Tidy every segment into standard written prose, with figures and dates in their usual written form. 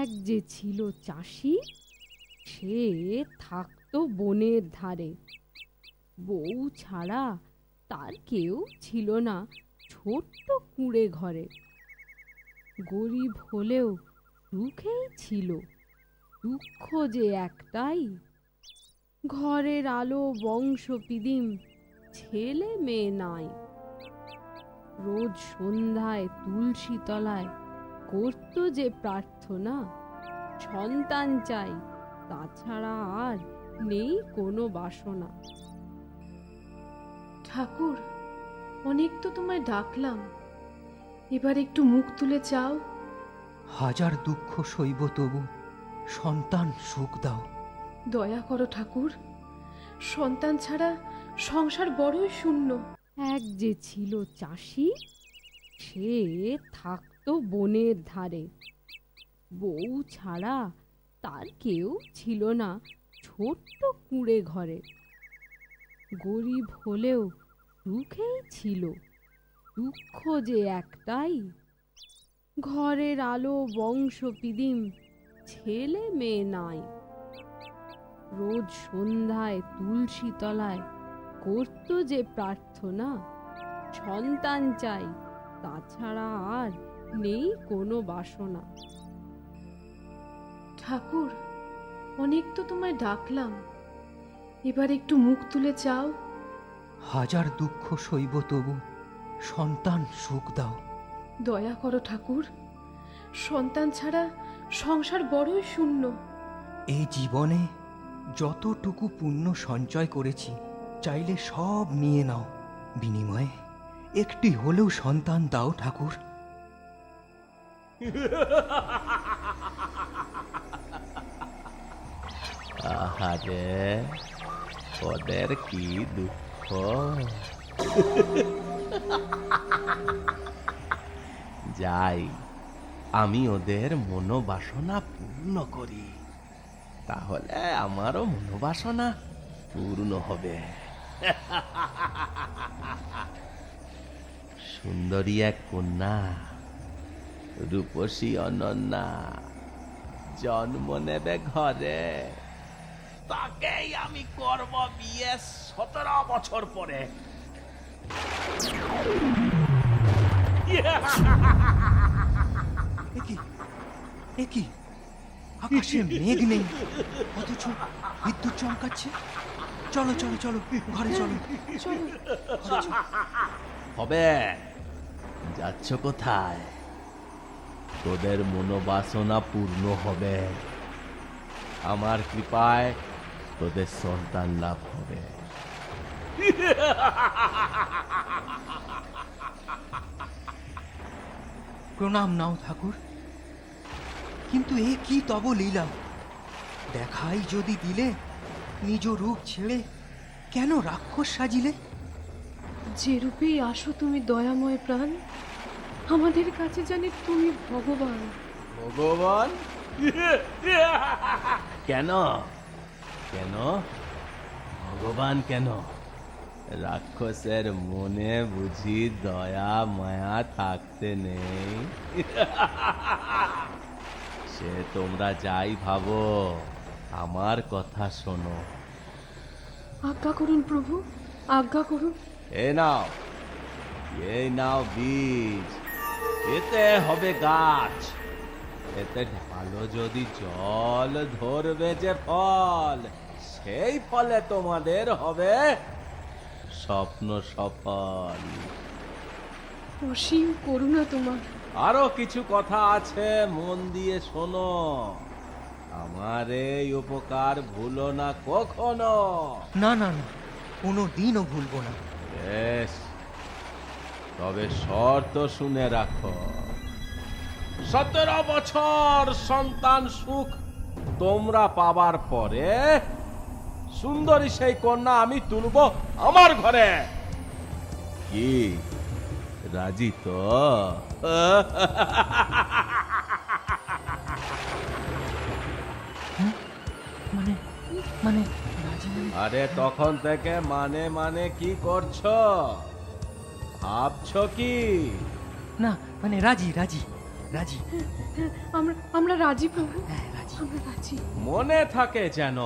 এক যে ছিল চাষি, সে থাকতো বনের ধারে। বউ ছাড়া তার কেউ ছিল না ছোট্ট কুঁড়ে ঘরে। গরিব হলেও সুখেই ছিল, দুঃখ যে একটাই, ঘরের আলো বংশ পিদিম, ছেলে মেয়ে নাই। রোজ সন্ধ্যায় তুলসী তলায় করত যে প্রার্থনা, সন্তান চাই, তাছাড়া আর নেই কোনো বাসনা। ঠাকুর, অনেক তো তোমায় ডাকলাম, এবার একটু মুখ তুলে চাও। হাজার দুঃখ সইব তবু সন্তান সুখ দাও। দয়া করো ঠাকুর, সন্তান ছাড়া সংসার বড়ই শূন্য। এক যে ছিল চাষি, সে থাকতো বনের ধারে। বউ ছাড়া তার কেউ ছিল না ছোট্ট কুঁড়ে ঘরে। গরিব হলেও সুখেই ছিল, দুঃখ যে একটাই, ঘরের আলো বংশ পিদিম, ছেলে মেয়ে নাই। রোজ সন্ধ্যায় তুলসী তলায় করত যে প্রার্থনা, সন্তান চাই, তাছাড়া আর নেই কোনো বাসনা। ঠাকুর, অনেক তো তোমায় ডাকলাম, এবার একটু মুখ তুলে চাও। হাজার দুঃখ সইব তবু সন্তান সুখ দাও। দয়া করো ঠাকুর, সন্তান ছাড়া সংসার বড়ই শূন্য। এই জীবনে যতটুকু পুণ্য সঞ্চয় করেছি, চাইলে সব নিয়ে নাও, বিনিময়ে একটি হলেও সন্তান দাও ঠাকুর। আহারে, ওদের কি দুঃখ! যাই, আমি ওদের মনোবাসনা পূর্ণ করি, তাহলে আমারও মনোবাসনা পূর্ণ হবে। সুন্দরী এক কন্যা, রূপসী অনন্যা জন্ম নেবে ঘরে, তাকেই আমি করব বিয়ে 17 বছর পরে। একই আকাশে মেঘ নেই, অথচ বিদ্যুৎ চমকাচ্ছে। চলো চলো চলো, ঘরে চলো। হবে, যাচ্ছ কোথায়? তোদের মনোবাসনা পূর্ণ হবে, আমার কৃপায় তোদের সন্তান লাভ হবে। প্রণাম নাও ঠাকুর, কিন্তু এ কি তব লীলা? দেখাই যদি দিলে, নিজ রূপ ছেড়ে কেন রাক্ষস সাজিলে? যে রূপেই আসো তুমি দয়াময় প্রাণ, আমাদের কাছে জানি তুমি ভগবান। ভগবান? কেন কেন ভগবান কেন? রাক্ষসের মনে বুঝি দয়া মায়া থাকতে নেই? সে তোমরা যাই ভাবো, আমার কথা শোনো। আজ্ঞা করুন প্রভু, আজ্ঞা করুন। এই নাও বীজ, এতে হবে গাছ, এতে ঢালো যদি জল, ধরবে যে ফল, সেই ফলে তোমাদের হবে স্বপ্ন সফল। অসীম করুণা তোমার। আরো কিছু কথা আছে, মন দিয়ে শোনো। আমার এই উপকার ভুলো না কখনো। না না না, কোনো দিনও ভুলবো না। বেশ, তবে শর্ত শুনে রাখো। 17 বছর সন্তান সুখ তোমরা পাবার পরে সুন্দরী সেই কন্যা আমি তুলব আমার ঘরে। কি, রাজি তো? মানে মানে আরে তখন থেকে মানে কি করছো? ভাবছো কি? না, মানে রাজি রাজি রাজি। আমরা রাজি প্রভু, হ্যাঁ রাজি। আমরা রাজি। মনে থাকে যেন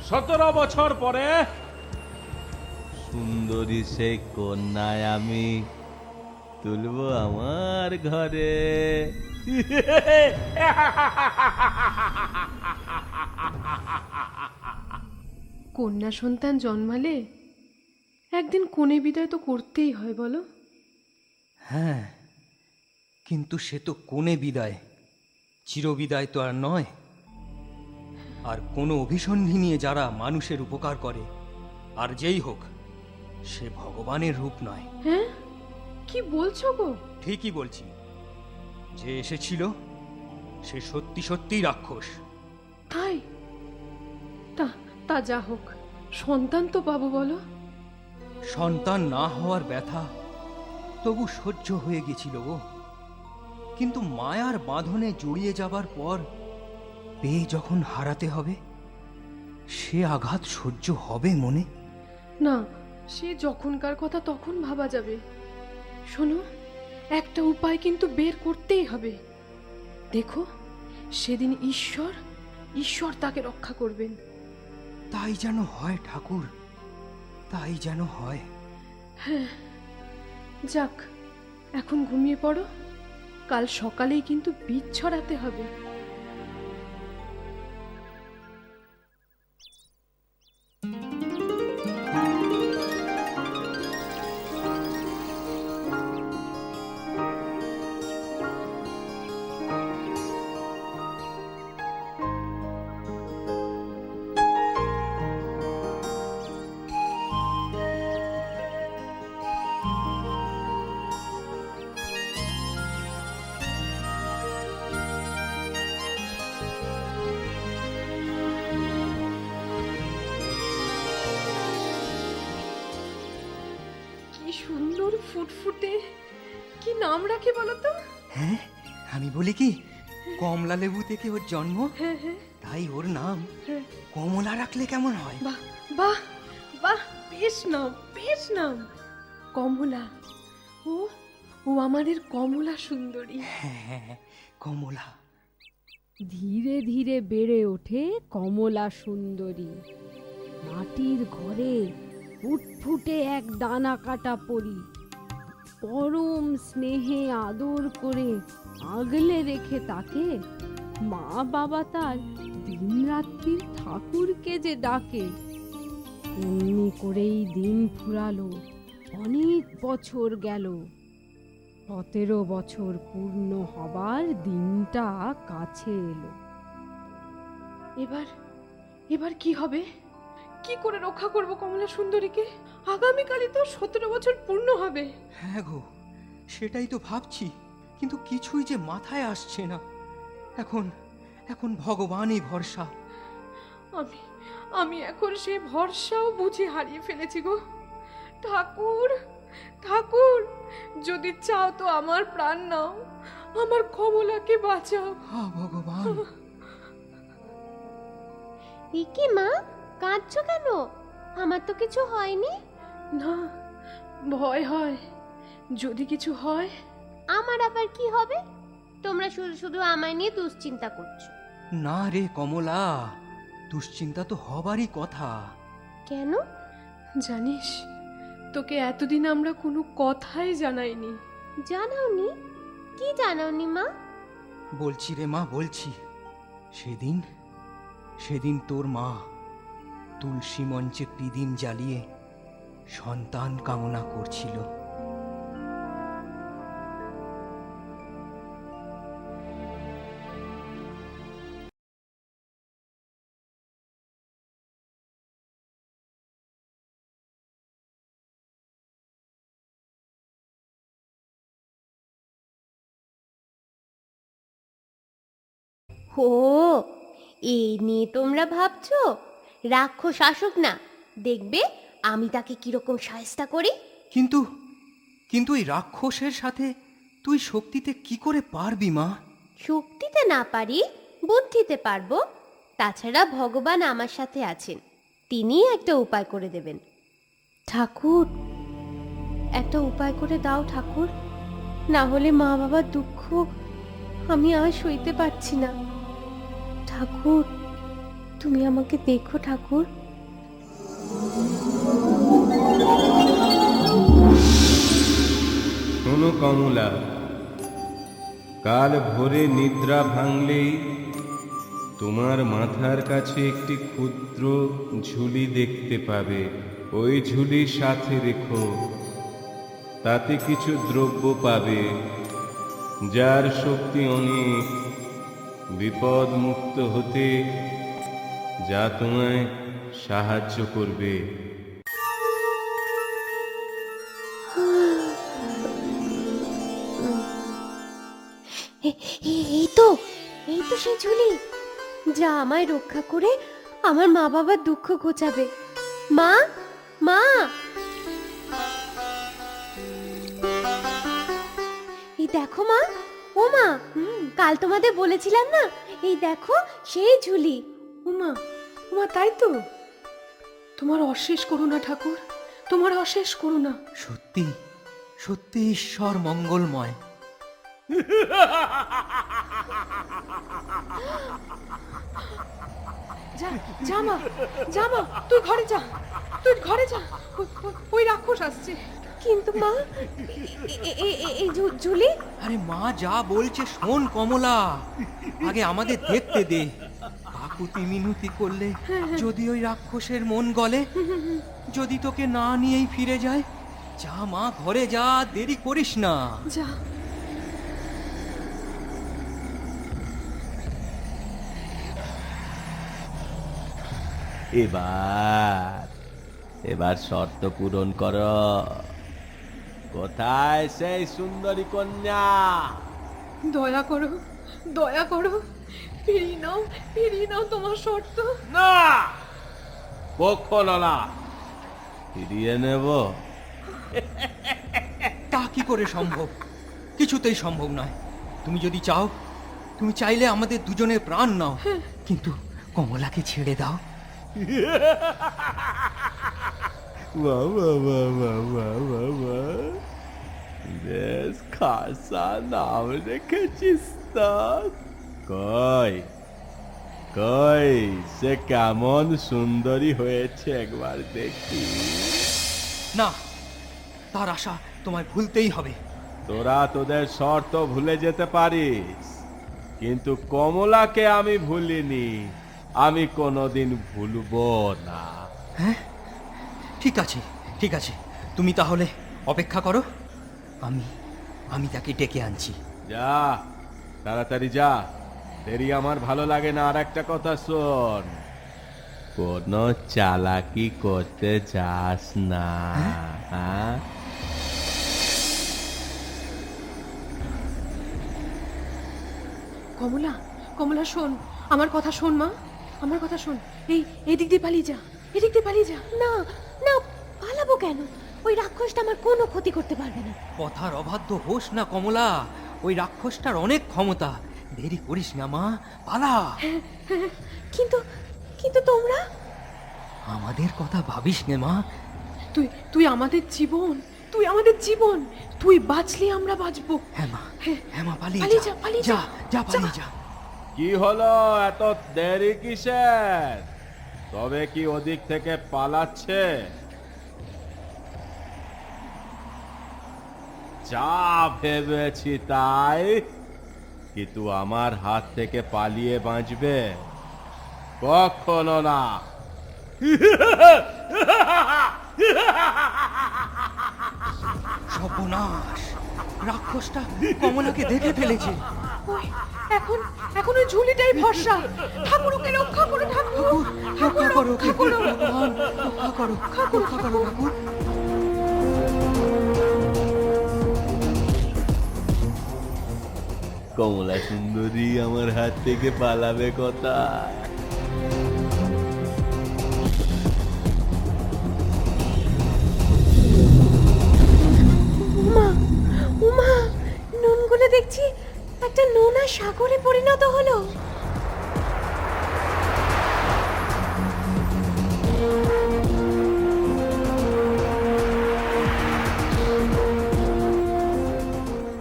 17 বছর পরে সুন্দরী সেই কন্যায় আমি তুলবো আমার ঘরে। কন্যা সন্তান জন্মালে একদিন কনে বিদায় তো করতেই হয় বলো। হ্যাঁ, কিন্তু সে তো কোণে বিদায়, চিরবিদায় তো আর নয়। আর কোনো অভিসন্ধি নিয়ে যারা মানুষের উপকার করে, আর যেই হোক, সে ভগবানের রূপ নয়। হ্যাঁ, কি বলছো গো? ঠিকই বলছি। যে এসেছিল সে সত্যি সত্যিই রাক্ষস। তাই? তা তা যা হোক, সন্তান তো পাবো বলো। সন্তান না হওয়ার ব্যথা তবু সহ্য হয়ে গেছিল গো। কিন্তু মায়ার বাঁধনে জড়িয়ে যাবার পর পেয়ে যখন হারাতে হবে, সে আঘাত সহ্য হবে মনে? না, সে যখনকার কথা তখন ভাবা যাবে। শোনো, একটা উপায় কিন্তু বের করতেই হবে। দেখো, সেদিন ঈশ্বর তাকে রক্ষা করবেন। তাই যেন হয় ঠাকুর, তাই যেন হয়। হ্যাঁ, যাক, এখন ঘুমিয়ে পড়ো। কাল সকালেই কিন্তু বীজ ছড়াতে হবে। কি সুন্দর ফুটফুটে, কি নাম রাখে বলো তো? হ্যাঁ, আমি বলি কি, কমলা লেবু থেকে ওর জন্ম, হ্যাঁ হ্যাঁ তাই ওর নাম হ্যাঁ। কমলা রাখলে কেমন হয়? বাহ বাহ বাহ, বেশ নাম, বেশ নাম। কমলা। ও ও আমাদের কমলা সুন্দরী। হ্যাঁ, কমলা। ধীরে ধীরে বেড়ে ওঠে কমলা সুন্দরী। মাটির ঘরে ফুটফুটে এক ডানা কাটা পরী, পরম স্নেহে আদর করে আগলে রেখে তাকে মা বাবা তার দিনরাত্রির ঠাকুরকে যে ডাকে। এমনি করেই দিন ফুরালো, অনেক বছর গেল। 17 বছর পূর্ণ হবার দিনটা কাছে এলো। এবার কি হবে? কি করে রক্ষা করব কমলা সুন্দরীকে? আগামীকালই তো 17 বছর পূর্ণ হবে। হ্যাঁ গো, সেটাই তো ভাবছি, কিন্তু কিছুই যে মাথায় আসছে না। এখন এখন ভগবানই ভরসা। আমি এখন সেই ভরসাও বুঝি হারিয়ে ফেলেছি গো। ঠাকুর, ঠাকুর, যদি চাও তো আমার প্রাণ নাও, আমার কমলাকে বাঁচাও। হা ভগবান। কি মা, কাঁদছো কেন? আমার তো কিছু হয়নি। না, ভয় হয়, যদি কিছু হয়। আমার আবার কি হবে? তোমরা শুধু শুধু আমায় নিয়ে দুশ্চিন্তা করছো। না রে কমলা, দুশ্চিন্তা তো হবারই কথা। কেন? জানিস, তোকে এতদিন আমরা কোনো কথাই জানাইনি। জানাওনি? কি জানাওনি মা? বলছি রে মা, বলছি। সেদিন তোর মা তুলসী মঞ্চে পিদিম জ্বালিয়ে সন্তান কামনা করছিল। ও, এই নিয়ে তোমরা ভাবছো? রাক্ষস আসুক না, দেখবে আমি তাকে কিরকম শায়েস্তা করি। কিন্তু কিন্তু এই রাক্ষসের সাথে তুই শক্তিতে কি করে পারবি মা? শক্তিতে না পারি, বুদ্ধিতে পারবো। তাছাড়া ভগবান আমার সাথে আছেন, তিনিই একটা উপায় করে দেবেন। ঠাকুর, একটা উপায় করে দাও ঠাকুর। না হলে মা বাবার দুঃখ আমি আর সইতে পারছি না। ঠাকুর, তুমি আমাকে দেখো ঠাকুর। শোনো কমলা, কাল ভোরে নিদ্রা ভাঙলেই তোমার মাথার কাছে একটি ক্ষুদ্র ঝুলি দেখতে পাবে। ওই ঝুলির সাথে রেখো, তাতে কিছু দ্রব্য পাবে যার শক্তি অনেক, বিপদ মুক্ত হতে যা তোমায় সাহায্য করবে। এই তো সেই ঝুলি, যা আমায় রক্ষা করে আমার মা বাবার দুঃখ ঘোচাবে। মা, মা, এই দেখো মা, ও মা, কাল তোমাদের বলেছিলাম না, এই দেখো সেই ঝুলি। উমা, উমা, তাই তো। তোমার অশেষ করুণা ঠাকুর, তোমার অশেষ করুণা। সত্যি সত্যি ঈশ্বর মঙ্গলময়। যা, যা মা, যা মা, তুই ঘরে যা, তুই ঘরে যা। ওই রাক্ষস আসছে। কিন্তু মা, এই ঝুলি। আরে মা যা বলছে শোন কমলা, আগে আমাদের দেখতে দে। কাকুতি মিনতি করলে যদি ওই রাক্ষসের মন গলে, যদি তোকে না নিয়েই ফিরে যায়, যা মা ঘরে যা, দেরি করিস না। যা। এবার শর্ত পূরণ করো। কোথায় সেই সুন্দরী কন্যা? দয়া করো, দয়া করো, ফিরিয়ে নাও তোমার শর্ত। না, কখনো না, ফিরিয়ে নেব। তা কি করে সম্ভব? কিছুতেই সম্ভব নয়। তুমি যদি চাও, তুমি চাইলে আমাদের দুজনের প্রাণ নাও, কিন্তু কমলাকে ছেড়ে দাও। বেশ খাসা নাম রেখেছিস তো। কই কই সে কেমন সুন্দরী হয়েছে একবার দেখি। না, তার আশা তোমায় ভুলতেই হবে। তোরা তোদের শর্ত ভুলে যেতে পারিস, কিন্তু কমলাকে আমি ভুলিনি, আমি কোনোদিন ভুলবো না। হ্যাঁ, ঠিক আছে ঠিক আছে, তুমি তাহলে অপেক্ষা করো, আমি তাকে ডেকে আনছি। যা, তাড়াতাড়ি যা, দেরি আমার ভালো লাগে না। আর একটা কথা শোন, কোনো চালাকি করতে যাস না। হ্যাঁ, কমলা, কমলা শোন, আমার কথা শোন মা, আমার কথা শোন। এই দিক দিয়ে পালিয়ে যা, এদিক দিয়ে পালিয়ে যা। না না, পালাবো কেন? ওই রাক্ষসটা আমার কোনো ক্ষতি করতে পারবে না। কথার অবাধ্য হোস না কমলা, ওই রাক্ষসটার অনেক ক্ষমতা। দেরি করিস না মা, পালা। কিন্তু কিন্তু তোমরা আমাদের কথা ভাবিস নে মা। তুই আমাদের জীবন, তুই আমাদের জীবন, তুই বাঁচলে আমরা বাঁচবো। হ্যাঁ মা, হ্যাঁ মা, পালিয়ে পালিয়ে যা, যা, পালিয়ে যা যা। যা, পালিয়ে যা। কি হলো, এত দেরি কিসের? তবে কি ওদিক থেকে পালাচ্ছে? যা ভেবেছি তাই? কিন্তু আমার হাত থেকে পালিয়ে বাঁচবে? কখনো না। সর্বনাশ, রাক্ষসটা কমলাকে দেখে ফেলেছে। ওই এখন ওই ঝুলিটাই ভরসা। ঠাকুর ওকে রক্ষা করো, ঠাকুর, রক্ষা করো, রক্ষা করো। ভগবান, রক্ষা করো, রক্ষা করো ঠাকুর। কমলা সুন্দরী আমার হাত থেকে পালাবে কোথায়? উমা, উমা, নুনগুলো দেখছি একটা নোনা সাগরে পরিণত হলো।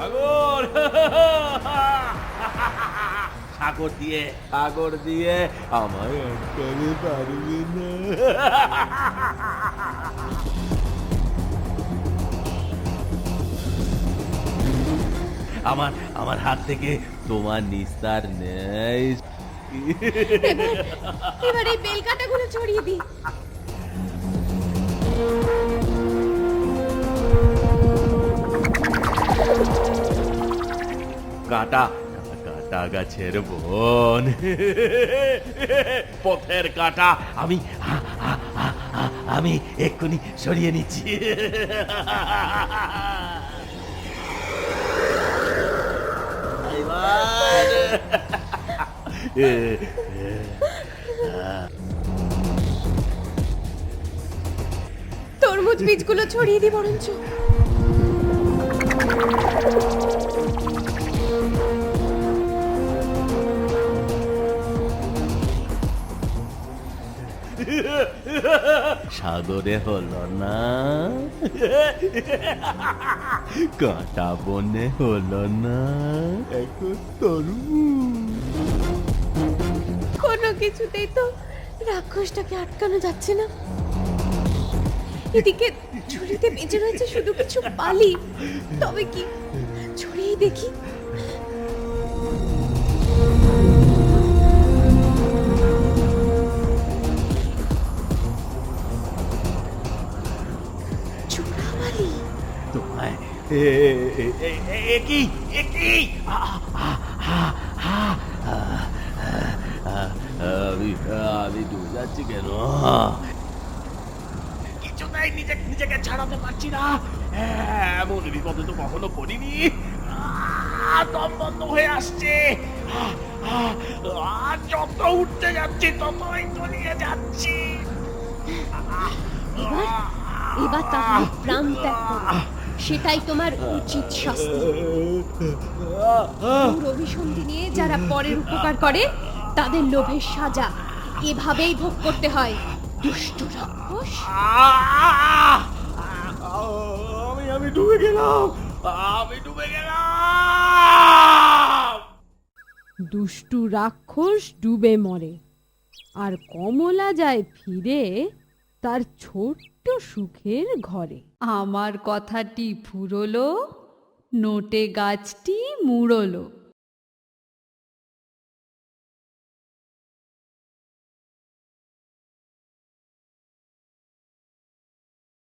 আগো সাগর দিয়ে আমায় আটকাতে পারবে না। আমার হাত থেকে তোমার নিস্তার নেই। এবার এই বেলকাটাগুলো ছড়িয়ে দিই। কাটা কাটা গাছের বন, পথের কাটা আমি এক্ষুনি সরিয়ে নিচ্ছি। তরমুজ বীজগুলো ছড়িয়ে দিই বরঞ্চ। সাগরে হলো না, কাঁটা বনে হলো না, এখন তরমুজ। কোনো কিছুতেই তো রাক্ষসটাকে আটকানো যাচ্ছে না। এদিকে ঝুড়িতে বেঁচে রয়েছে শুধু কিছু বালি। তবে কি ছড়িয়ে দেখি। চোরাবালি। তোমায় একই আমি ডুবে যাচ্ছি কেন? কিছুতেই নিজেকে ছাড়াতে পারছি না। এমন বিপদে তো কখনো পড়িনি। দম বন্ধ হয়ে আসছে। যত উঠতে যাচ্ছি ততই তলিয়ে যাচ্ছি। এবার তাহলে প্রাণ ত্যাগ করো, সেটাই তোমার উচিত শাস্তি। অভিসন্ধি নিয়ে যারা পরের উপকার করে তাদের লোভের সাজা এভাবেই ভোগ করতে হয়। দুষ্ট রাক্ষস। আমি ডুবে গেলাম। দুষ্টু রাক্ষস ডুবে মরে, আর কমলা যায় ফিরে তার ছোট্ট সুখের ঘরে। আমার কথাটি ফুরলো, নোটে গাছটি মুড়লো।